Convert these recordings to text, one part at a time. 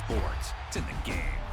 Sports. It's in the game.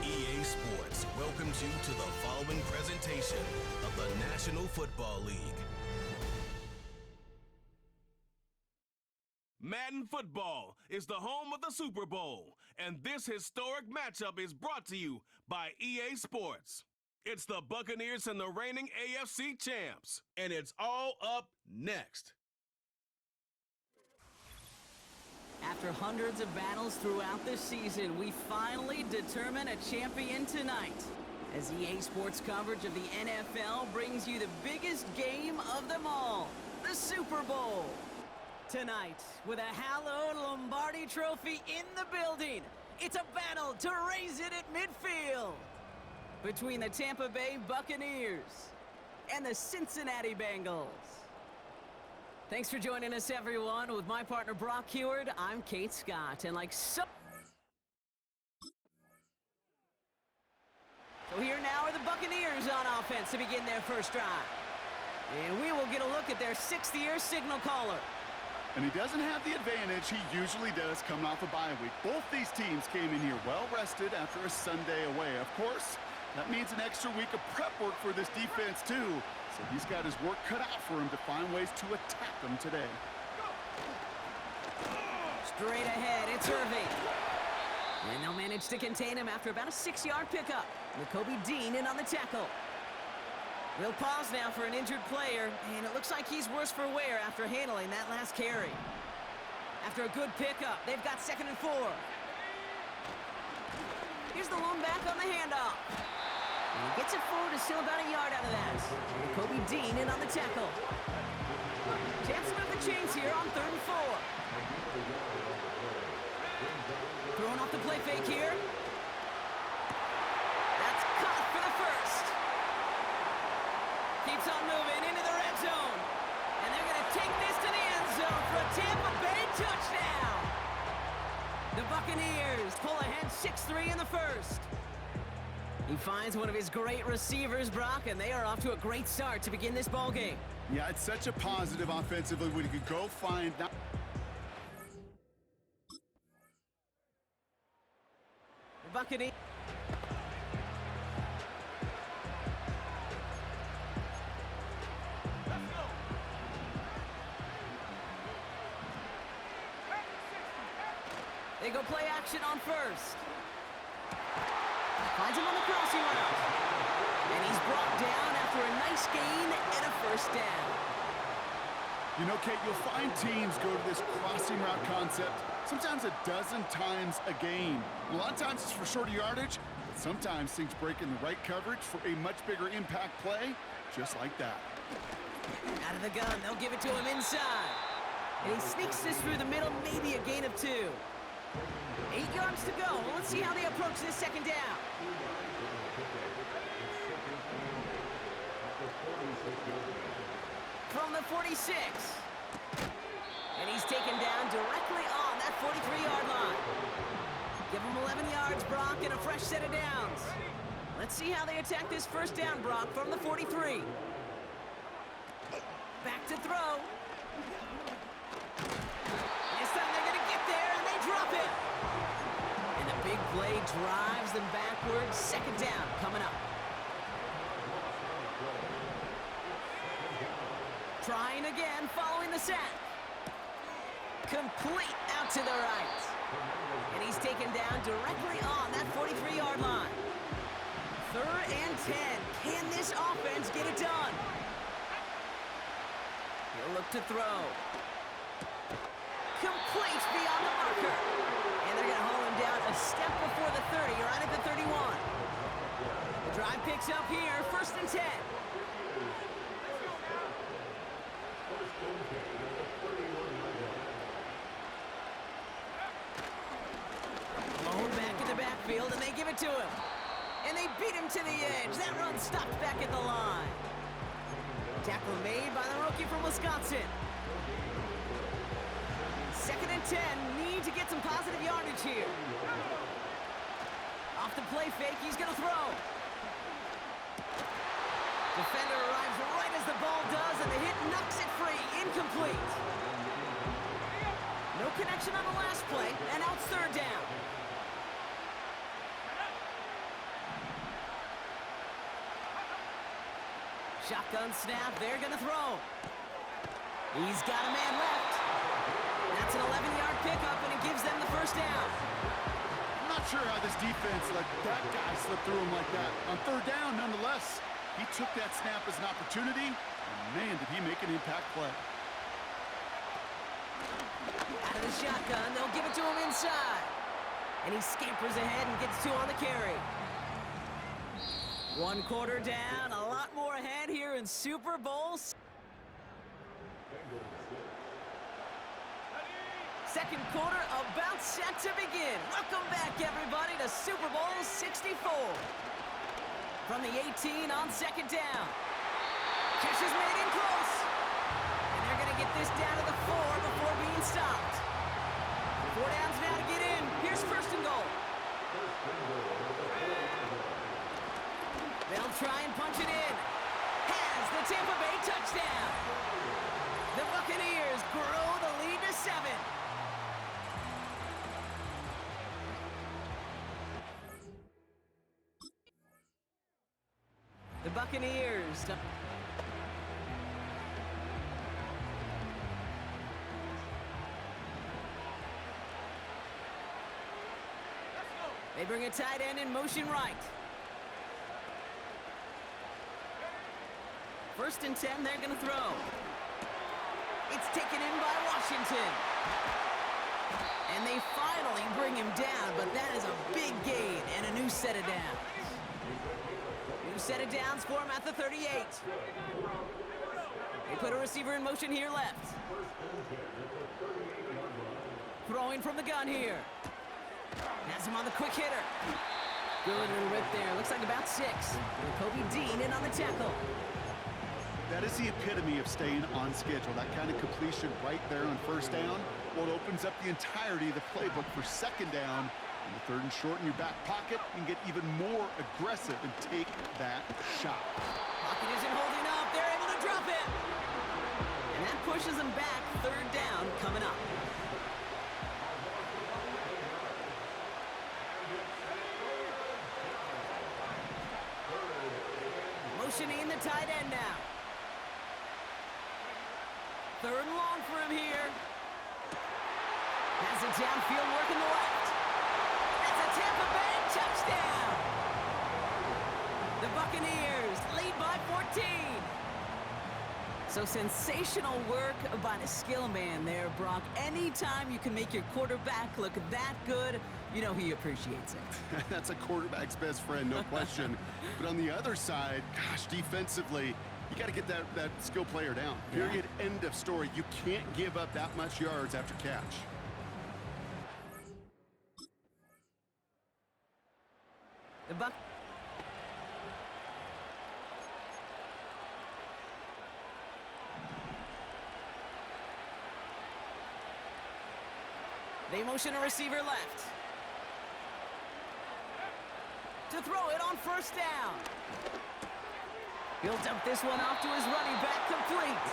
EA Sports welcomes you to the following presentation of the National Football League. Madden Football is the home of the Super Bowl, and this historic matchup is brought to you by EA Sports. It's the Buccaneers and the reigning AFC champs, and it's all up next. After hundreds of battles throughout the season, we finally determine a champion tonight. As EA Sports coverage of the NFL brings you the biggest game of them all, the Super Bowl. Tonight, with a hallowed Lombardi trophy in the building, it's a battle to raise it at midfield between the Tampa Bay Buccaneers and the Cincinnati Bengals. Thanks for joining us, everyone. With my partner, Brock Heward, I'm Kate Scott. And So here now are the Buccaneers on offense to begin their first drive. And we will get a look at their sixth-year signal caller. And he doesn't have the advantage he usually does coming off a bye week. Both these teams came in here well-rested after a Sunday away. Of course, that means an extra week of prep work for this defense, too. So he's got his work cut out for him to find ways to attack them today. Straight ahead, it's Irving. And they'll manage to contain him after about a 6-yard pickup. Nakobe Dean in on the tackle. We'll pause now for an injured player, and it looks like he's worse for wear after handling that last carry. After a good pickup, they've got 2nd and 4. Here's the lone back on the handoff. And he gets it forward to still about a yard out of that. Kobe Dean in on the tackle. Chance to move the chains here on 3rd and 4. Throwing off the play fake here. That's caught for the first. Keeps on moving into the red zone. And they're going to take this to the end zone for a Tampa Bay touchdown. The Buccaneers pull ahead 6-3 in the first. He finds one of his great receivers, Brock, and they are off to a great start to begin this ball game. Yeah, it's such a positive offensively when you could go find... The Buccaneers... They go play action on first. Finds him on the crossing route. And he's brought down after a nice gain and a first down. You know, Kate, you'll find teams go to this crossing route concept sometimes a dozen times a game. A lot of times it's for shorter yardage, but sometimes things break in the right coverage for a much bigger impact play, just like that. Out of the gun, they'll give it to him inside. And he sneaks this through the middle, maybe a gain of 2. 8 yards to go. Let's see how they approach this 2nd down. From the 46. And he's taken down directly on that 43-yard line. Give him 11 yards, Brock, and a fresh set of downs. Let's see how they attack this first down, Brock, from the 43. Back to throw. This time they're going to get there, and they drop it. And the big play drives them backwards. 2nd down coming up. Trying again, following the sack. Complete out to the right. And he's taken down directly on that 43-yard line. 3rd and 10. Can this offense get it done? He'll look to throw. Complete beyond the marker. And they're going to hold him down a step before the 30, right at the 31. The drive picks up here, 1st and 10. Lone back in the backfield, and they give it to him. And they beat him to the edge. That run stopped back at the line. Tackle made by the rookie from Wisconsin. 2nd and 10. Need to get some positive yardage here. Off the play fake, he's going to throw. Defender arrives right as the ball does, and the hit knocks it free. Incomplete. No connection on the last play, and now it's 3rd down. Shotgun snap, they're going to throw. He's got a man left. That's an 11-yard pickup, and it gives them the first down. I'm not sure how this defense let that guy slip through him like that. On 3rd down, nonetheless, he took that snap as an opportunity, and man, did he make an impact play. Out of the shotgun, they'll give it to him inside. And he scampers ahead and gets 2 on the carry. 1 quarter down, a lot more ahead here in Super Bowl. 2nd quarter about set to begin. Welcome back, everybody, to Super Bowl 64. From the 18 on 2nd down. Catch is made in close. And they're going to get this down to the 4 before being stopped. 4 downs now to get in. Here's 1st and goal. They'll try and punch it in. Has the Tampa Bay touchdown. The Buccaneers grow the lead to 7. The Buccaneers. They bring a tight end in motion right. First and 10, they're going to throw. It's taken in by Washington. And they finally bring him down, but that is a big gain and a new set of downs. New set of downs for him at the 38. They put a receiver in motion here left. Throwing from the gun here. Has him on the quick hitter. Good little rip there. Looks like about 6. Kobe Dean in on the tackle. That is the epitome of staying on schedule. That kind of completion right there on first down. Well, it opens up the entirety of the playbook for second down. On the third and short in your back pocket, you can get even more aggressive and take that shot. Pocket isn't holding up. They're able to drop it. And that pushes them back. Third down coming up. Motioning the tight end now. Third and long for him here. Has it downfield, working the left. That's a Tampa Bay touchdown. The Buccaneers lead by 14. So sensational work by the skill man there, Brock. Anytime you can make your quarterback look that good, you know he appreciates it. That's a quarterback's best friend, no question. But on the other side, gosh, defensively, you got to get that skill player down. Period. Yeah. End of story. You can't give up that much yards after catch. The Buck. They motion a receiver left. To throw it on first down. He'll dump this one off to his running back, complete.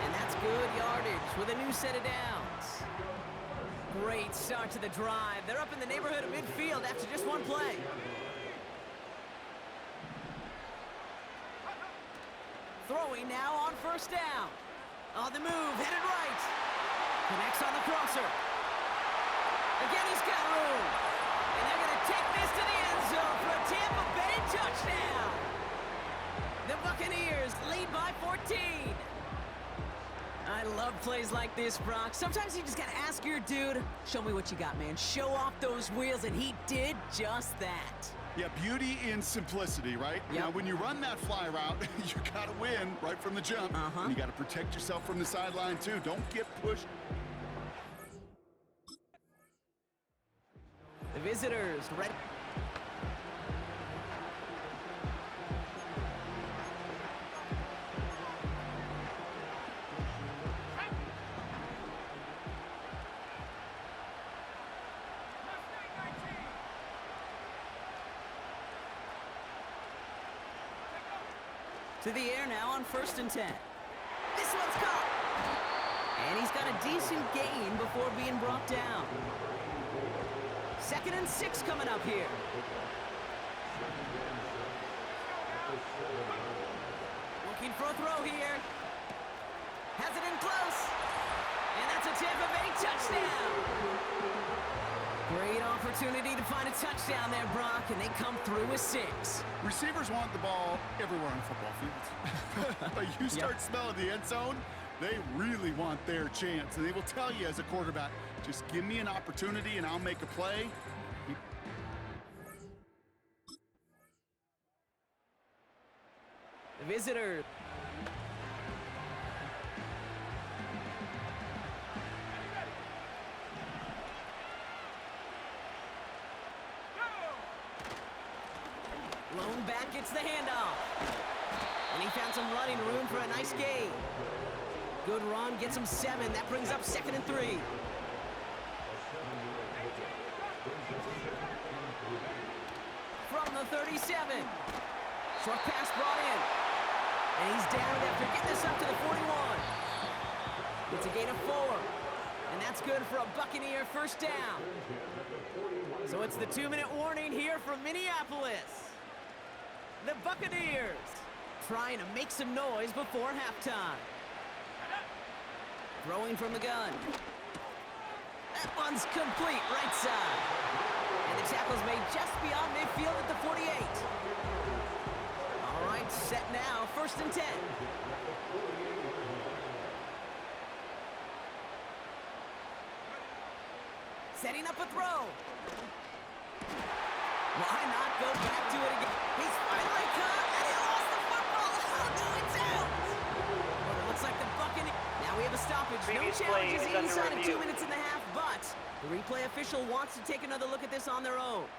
And that's good yardage with a new set of downs. Great start to the drive. They're up in the neighborhood of midfield after just one play. Throwing now on first down. On the move, headed right. Connects on the crosser. Again, he's got room. And they're going to take this to the end zone for a Tampa Bay touchdown. The Buccaneers lead by 14. I love plays like this, Brock. Sometimes you just got to ask your dude, show me what you got, man. Show off those wheels, and he did just that. Yeah, beauty in simplicity, right? Yep. Now, when you run that fly route, you got to win right from the jump. And you got to protect yourself from the sideline, too. Don't get pushed. The visitors ready. To the air now on first and 10. This one's caught. And he's got a decent gain before being brought down. 2nd and 6 coming up here. Looking for a throw here. Has it in close. And that's a Tampa Bay touchdown. Great opportunity to find a touchdown there, Brock, and they come through with 6. Receivers want the ball everywhere on football fields. But you start smelling the end zone, they really want their chance. And they will tell you as a quarterback, just give me an opportunity and I'll make a play. The visitor. Lone back gets the handoff. And he found some running room for a nice gain. Good run, gets him 7. That brings up 2nd and 3. From the 37. Short pass brought in. And he's down after getting this up to the 41. It's a gain of 4. And that's good for a Buccaneer first down. So it's the 2-minute warning here from Minneapolis. The Buccaneers trying to make some noise before halftime. Throwing from the gun. That one's complete, right side. And the tackle's made just beyond midfield at the 48. All right, set now for first and 10. Setting up a throw. Why not go back to it again? He's finally caught, and he lost the football. Oh, no, it's out. Well, it looks like the Buccaneers. Now we have a stoppage. Previous No play challenges is under inside of 2 review. minutes and a half, but the replay official wants to take another look at this on their own.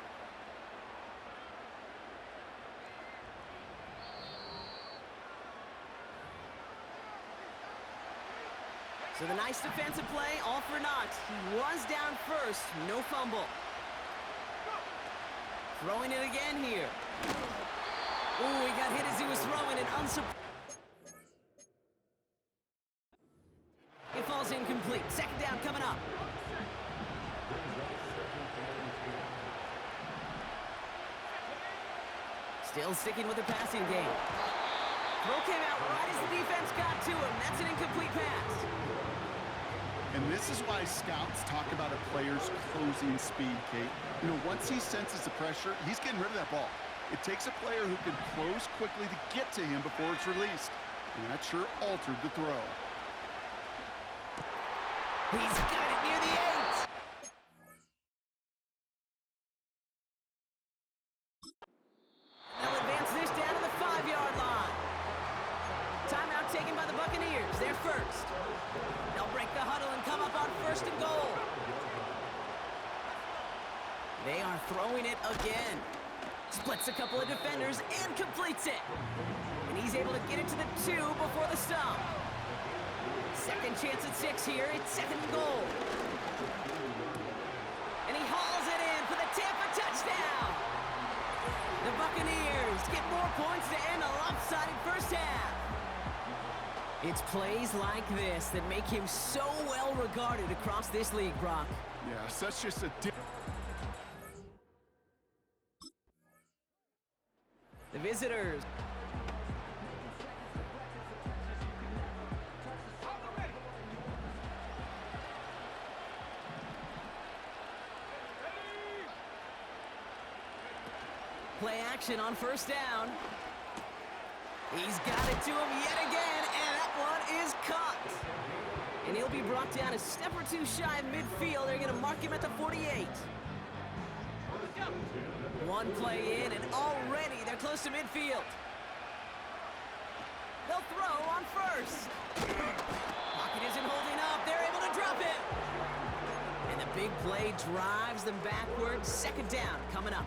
So the nice defensive play, all for naught. He was down first, no fumble. Throwing it again here. Ooh, he got hit as he was throwing it. It falls incomplete. Second down coming up. Still sticking with the passing game. Throw came out right as the defense got to him. That's an incomplete pass. And this is why scouts talk about a player's closing speed, Kate. You know, once he senses the pressure, he's getting rid of that ball. It takes a player who can close quickly to get to him before it's released. And that sure altered the throw. He's got it near the 8. They'll advance this down to the 5-yard line. Timeout taken by the Buccaneers. They're first. They'll break the huddle and come up on first and goal. They are throwing it again. Splits a couple of defenders and completes it. And he's able to get it to the 2 before the stop. Second chance at 6 here. It's second and goal. And he hauls it in for the Tampa touchdown. The Buccaneers get more points to end a lopsided first half. It's plays like this that make him so well regarded across this league, Brock. Yeah, such just a... The visitors. Play action on first down. He's got it to him yet again, and that one is caught. And he'll be brought down a step or two shy of midfield. They're going to mark him at the 48. One play in, and already they're close to midfield. They'll throw on first. Pocket isn't holding up. They're able to drop it. And the big play drives them backwards. Second down coming up.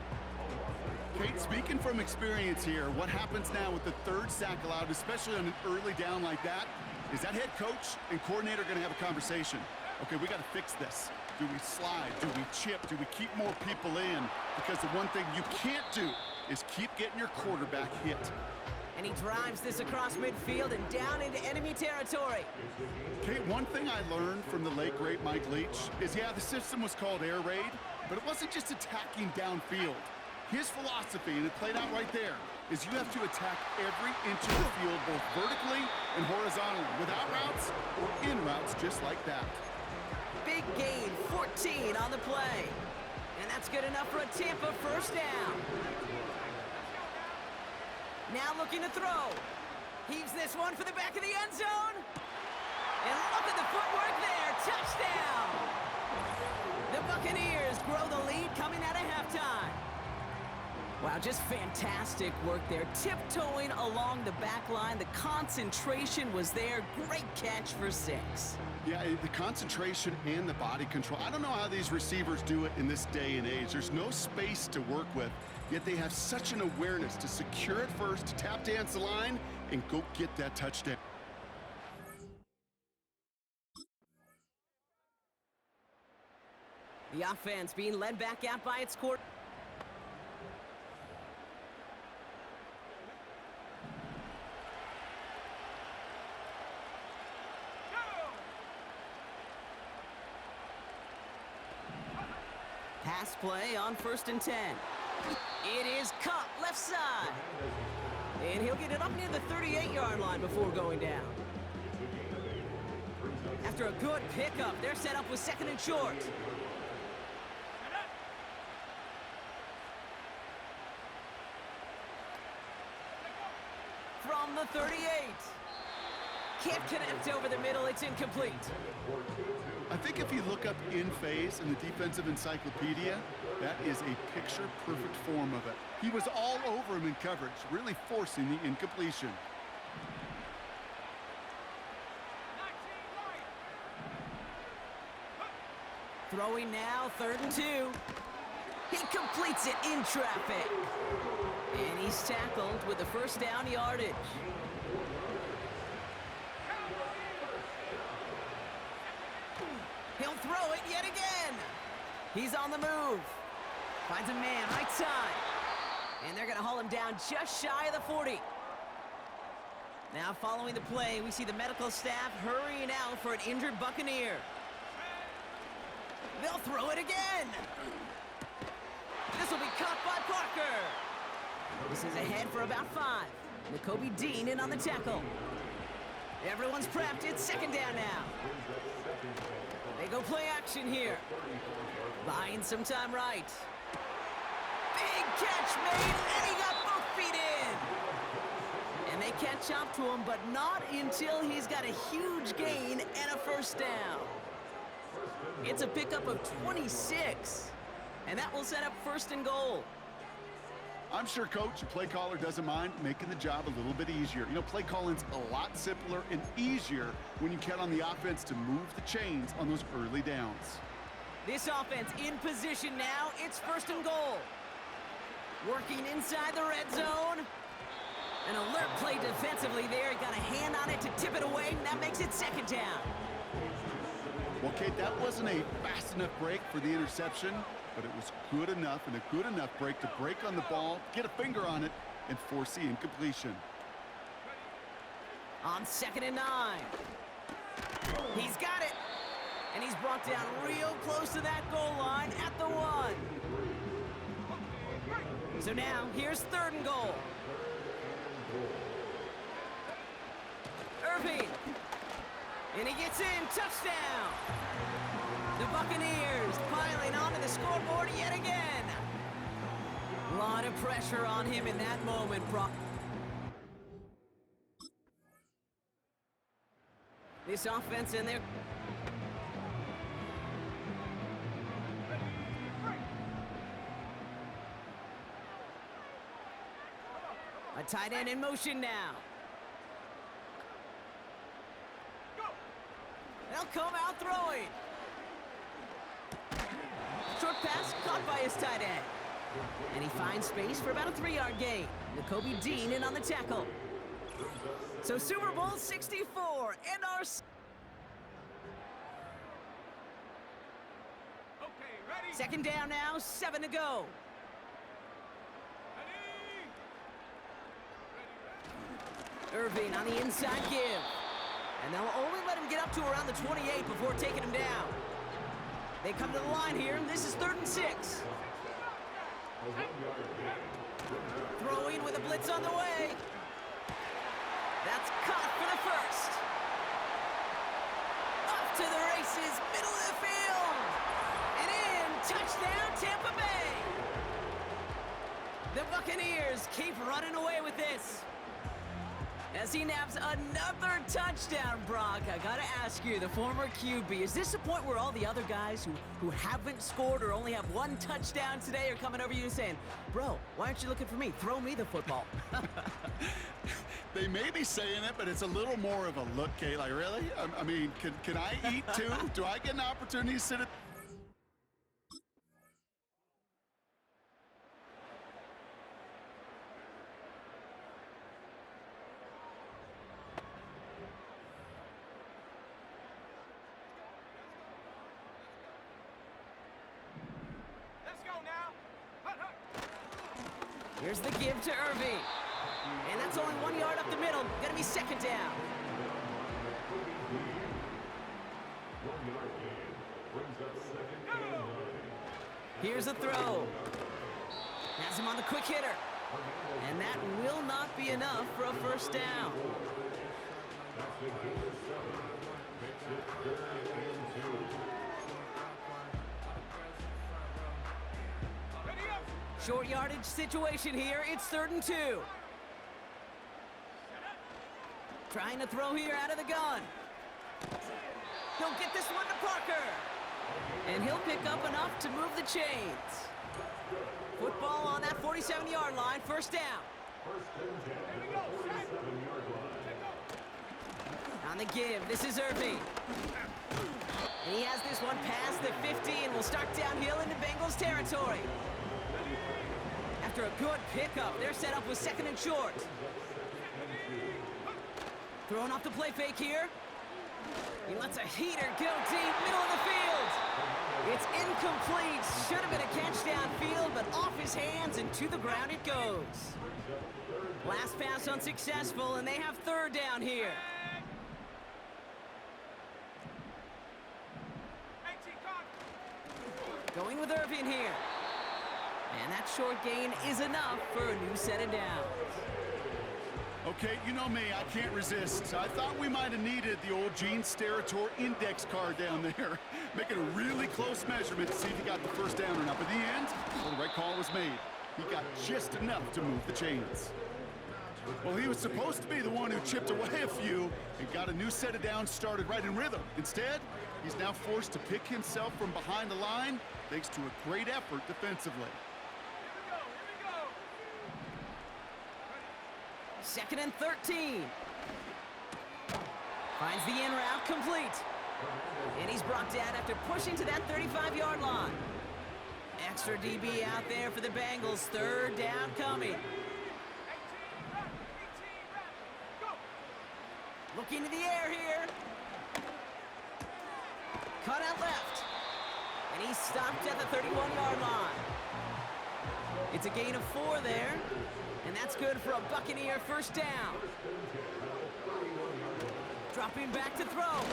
Kate, speaking from experience here, what happens now with the third sack allowed, especially on an early down like that, is that head coach and coordinator going to have a conversation? Okay, we got to fix this. Do we slide? Do we chip? Do we keep more people in? Because the one thing you can't do is keep getting your quarterback hit. And he drives this across midfield and down into enemy territory. Kate, one thing I learned from the late, great Mike Leach is, yeah, the system was called air raid, but it wasn't just attacking downfield. His philosophy, and it played out right there, is you have to attack every inch of the field, both vertically and horizontally, without routes or in routes just like that. Big gain, 14 on the play. And that's good enough for a Tampa first down. Now looking to throw. Heaves this one for the back of the end zone. And look at the footwork there. Touchdown! The Buccaneers grow the lead coming out of halftime. Wow, just fantastic work there. Tiptoeing along the back line. The concentration was there. Great catch for 6. Yeah, the concentration and the body control. I don't know how these receivers do it in this day and age. There's no space to work with, yet they have such an awareness to secure it first, to tap dance the line, and go get that touchdown. The offense being led back out by its quarterback. Pass play on first and 10. It is caught left side. And he'll get it up near the 38-yard line before going down. After a good pickup, they're set up with second and short. from the 38. Can't connect over the middle. It's incomplete. I think if you look up in phase in the defensive encyclopedia, that is a picture-perfect form of it. He was all over him in coverage, really forcing the incompletion. Throwing now, 3rd and 2. He completes it in traffic. And he's tackled with the first down yardage. He'll throw it yet again. He's on the move. Finds a man, right side. And they're going to haul him down just shy of the 40. Now following the play, we see the medical staff hurrying out for an injured Buccaneer. They'll throw it again. This will be caught by Parker. This is ahead for about 5. Nakobe Dean in on the tackle. Everyone's prepped. It's 2nd down now. They go play action here. Buying some time right. Big catch made, and he got both feet in. And they catch up to him, but not until he's got a huge gain and a first down. It's a pickup of 26, and that will set up 1st and goal. I'm sure coach and play caller doesn't mind making the job a little bit easier. You know, play calling's a lot simpler and easier when you count on the offense to move the chains on those early downs. This offense in position now. It's 1st and goal. Working inside the red zone. An alert play defensively there. Got a hand on it to tip it away, and that makes it 2nd down. Well, Kate, that wasn't a fast enough break for the interception, but it was good enough and a good enough break to break on the ball, get a finger on it, and force the incompletion. On 2nd and 9. He's got it. And he's brought down real close to that goal line at the 1. So now, here's 3rd and goal. Irving. And he gets in. Touchdown. The Buccaneers piling onto the scoreboard yet again. A lot of pressure on him in that moment, Brock. This offense in there. A tight end in motion now. They'll come out throwing. Short pass caught by his tight end. And he finds space for about a 3-yard gain. Nakobe Dean in on the tackle. So Super Bowl 64 and our... Okay, 2nd down now, 7 to go. Irving on the inside give. And they'll only let him get up to around the 28 before taking him down. They come to the line here, and this is 3rd and 6. Throwing with a blitz on the way. That's caught for the 1st. Up to the races, middle of the field. And in, touchdown, Tampa Bay. The Buccaneers keep running away with this. As he naps another touchdown, Brock, I gotta ask you, the former QB, is this the point where all the other guys who haven't scored or only have 1 touchdown today are coming over you and saying, bro, why aren't you looking for me? Throw me the football. They may be saying it, but it's a little more of a look, Kate. Like, really? I mean, can I eat too? Do I get an opportunity to sit at... Here's the give to Irving. And that's only 1 yard up the middle. Gonna be 2nd down. Here's a throw. Has him on the quick hitter. And that will not be enough for a 1st down. Short yardage situation here. It's 3rd and 2. Trying to throw here out of the gun. He'll get this one to Parker. And he'll pick up enough to move the chains. Football on that 47-yard line, first down. On the give, this is Irving. And he has this one past the 50 and will start downhill into Bengals territory. After a good pickup, they're set up with second and short. Throwing off the play fake here. He lets a heater go deep, middle of the field. It's incomplete. Should have been a catch downfield, but off his hands and to the ground it goes. Last pass unsuccessful, and they have third down here. Going with Irving here. And that short gain is enough for a new set of downs. Okay, you know me, I can't resist. I thought we might have needed the old Gene Steratore index card down there. Making a really close measurement to see if he got the first down or not. But in the end, well, the right call was made. He got just enough to move the chains. Well, he was supposed to be the one who chipped away a few and got a new set of downs started right in rhythm. Instead, he's now forced to pick himself from behind the line thanks to a great effort defensively. Second and 13. Finds the in route complete. And he's brought down after pushing to that 35-yard line. Extra DB out there for the Bengals. Third down coming. Looking to the air here. Cut out left. And he's stopped at the 31-yard line. It's a gain of 4 there. And that's good for a Buccaneer first down. Dropping back to throw.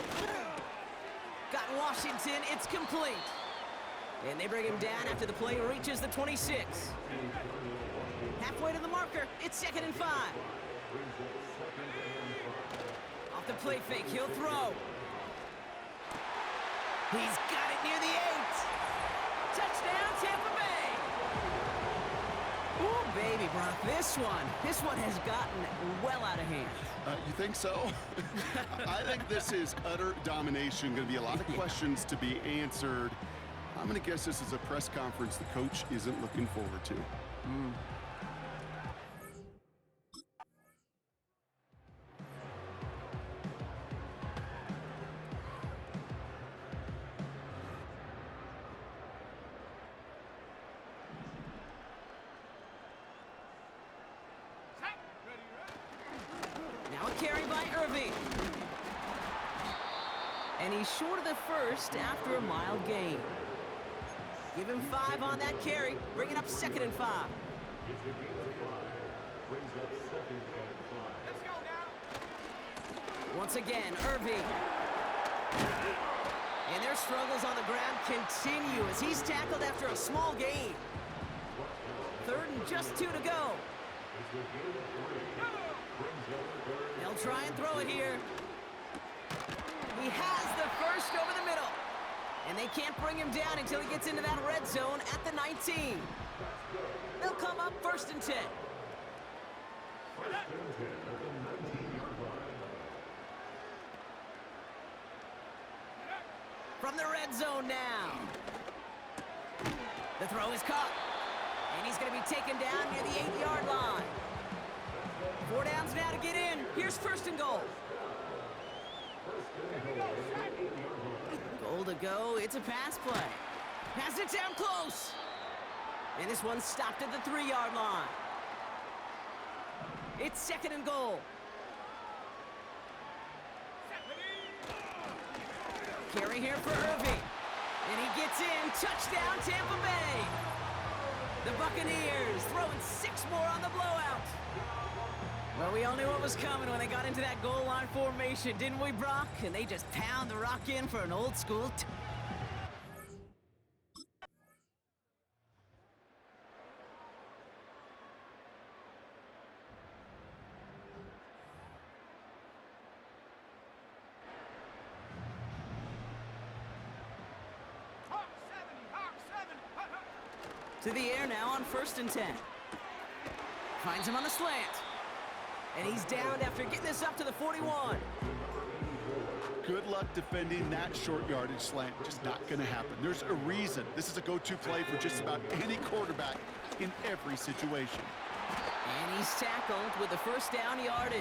Got Washington, it's complete. And they bring him down after the play reaches the 26. Halfway to the marker, it's second and 5. Off the play fake, he'll throw. He's got it near the 8. Touchdown, Tampa Bay. Ooh, baby, Brock, this one has gotten well out of hand. You think so? I think this is utter domination. Going to be a lot of questions to be answered. I'm going to guess this is a press conference the coach isn't looking forward to. Now a carry by Irving. And he's short of the first after a mild gain. Give him 5 on that carry, bringing up second and 5. Once again, Irving. And their struggles on the ground continue as he's tackled after a small gain. Third and just 2 to go. They'll try and throw it here. He has the first over the middle. And they can't bring him down until he gets into that red zone at the 19. They'll come up first and 10. From the red zone now. The throw is caught. And he's going to be taken down near the 8-yard line. 4 downs now to get in. Here's first and goal. Goal to go. It's a pass play. Pass it down close. And this one's stopped at the 3-yard line. It's second and goal. Carry here for Irving. And he gets in. Touchdown, Tampa Bay. The Buccaneers throwing 6 more on the blowout. Well, we all knew what was coming when they got into that goal line formation, didn't we, Brock? And they just pound the rock in for an old school. To the air now on first and 10. Finds him on the slant. And he's down after getting this this up to the 41. Good luck defending that short yardage slant. Just not going to happen. There's a reason this is a go-to play for just about any quarterback in every situation. And he's tackled with the first down yardage.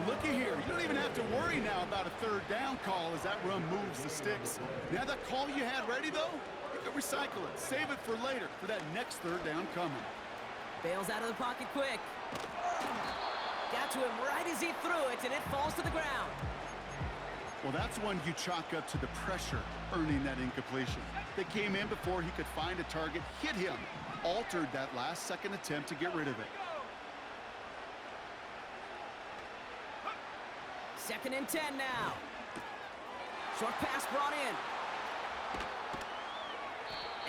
Looky here. You don't even have to worry now about a third down call as that run moves the sticks. Now that call you had ready, though, you can recycle it. Save it for later for that next third down coming. Bails out of the pocket quick. Got to him right as he threw it, and it falls to the ground. Well, that's one you chalk up to the pressure earning that incompletion. They came in before he could find a target, hit him, altered that last-second attempt to get rid of it. 2nd and 10 now. Short pass brought in.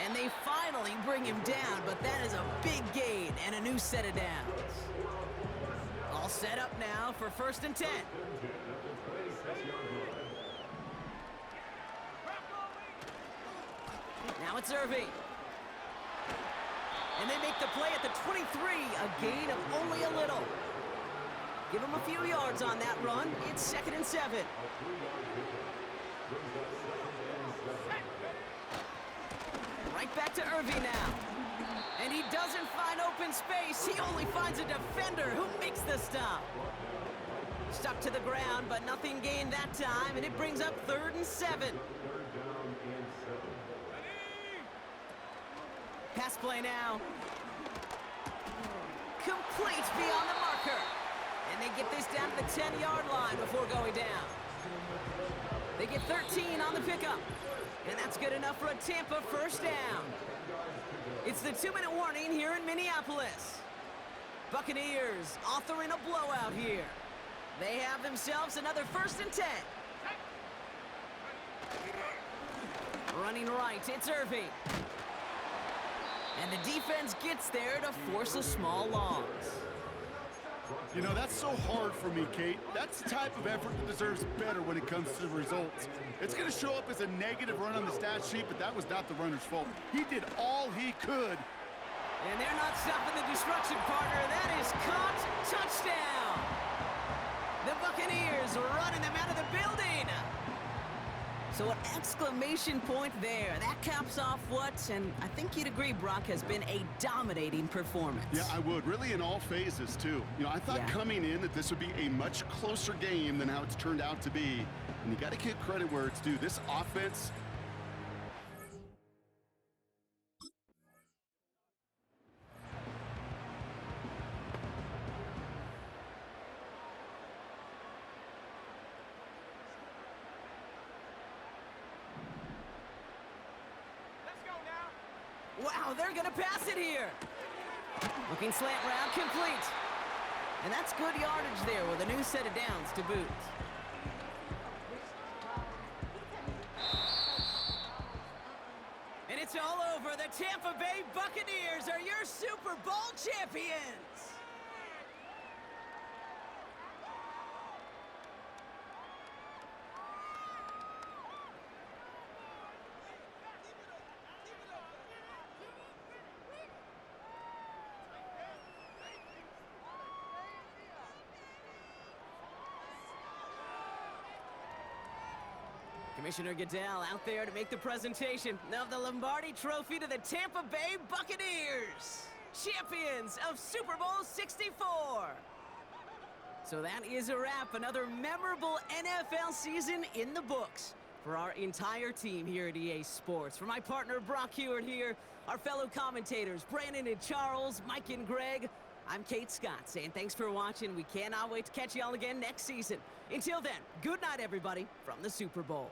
And they finally bring him down, but that is a big gain and a new set of downs. All set up now for 1st and 10. Now it's Irving. And they make the play at the 23, a gain of only a little. Give him a few yards on that run. It's 2nd and 7. Right back to Irving now. And he doesn't find open space. He only finds a defender who makes the stop. Stuck to the ground, but nothing gained that time, and it brings up 3rd and 7. Pass play now. Complete beyond the marker. And they get this down to the 10-yard line before going down. They get 13 on the pickup. And that's good enough for a Tampa first down. It's the 2-minute warning here in Minneapolis. Buccaneers authoring a blowout here. They have themselves another 1st and 10. Running right, it's Irving. And the defense gets there to force a small loss. You know, that's so hard for me, Kate. That's the type of effort that deserves better when it comes to the results. It's going to show up as a negative run on the stat sheet, but that was not the runner's fault. He did all he could. And they're not stopping the destruction, partner. That is caught. Touchdown. The Buccaneers running them out of the building. So an exclamation point there. That caps off what, and I think you'd agree, Brock, has been a dominating performance. Yeah, I would. Really in all phases, too. You know, I thought coming in that this would be a much closer game than how it's turned out to be. And you got to give credit where it's due. This offense... Wow, they're going to pass it here. Looking slant route, complete. And that's good yardage there with a new set of downs to boot. And it's all over. The Tampa Bay Buccaneers are your Super Bowl champions. Commissioner Goodell out there to make the presentation of the Lombardi Trophy to the Tampa Bay Buccaneers, champions of Super Bowl 64. So that is a wrap. Another memorable NFL season in the books for our entire team here at EA Sports. For my partner Brock Hewitt here, our fellow commentators Brandon and Charles, Mike and Greg, I'm Kate Scott saying thanks for watching. We cannot wait to catch y'all again next season. Until then, good night, everybody, from the Super Bowl.